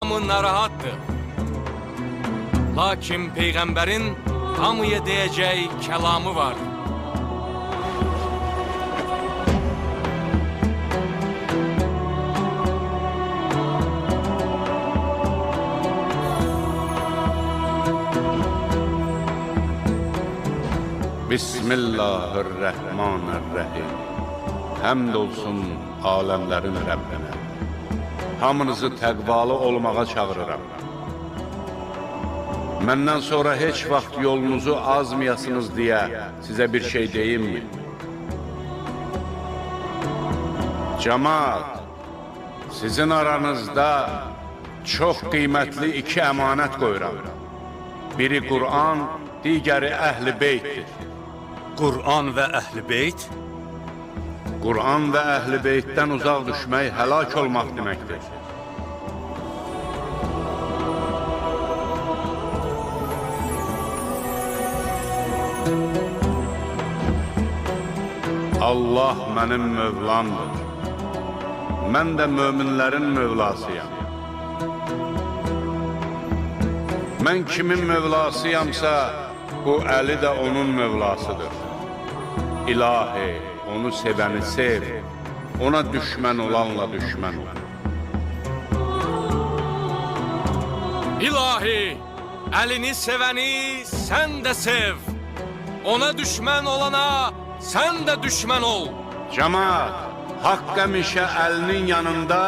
hamı narahatdır. Lakin Peyğəmbərin hamıya deyəcək kəlamı var. Bismillahirrahmanirrahim. Həmd olsun aləmlərin Rəbbinə. Hamınızı təqvalı olmağa çağırıram. Məndən sonra heç vaxt yolunuzu azmayasınız deyə sizə bir şey deyimmi? Cəmaat, sizin aranızda çox qiymətli iki əmanət qoyuram. Biri Qur'an, digəri Əhl-i Beytdir. Qur'an və Əhl-i Beyt? Qur'an və Əhl-i Beytdən uzaq düşmək həlak olmaq deməkdir. Allah mənim Mövlamdır. Mən də möminlərin Mövlasıyam. Mən kimin Mövlasıyamsa, bu Əli də onun Mövlasıdır. İlahi, onu sevəni sev, ona düşmən olanla düşmən ol. İlahi, Əlini sevəni sən də sev. Ona düşmən olana sən də düşmən ol. Cəmaat, haqq həmişə Əlinin yanında,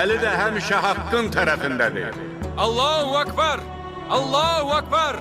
Əli də həmişə haqqın tərəfindədir. Allahu Akbar, Allahu Akbar.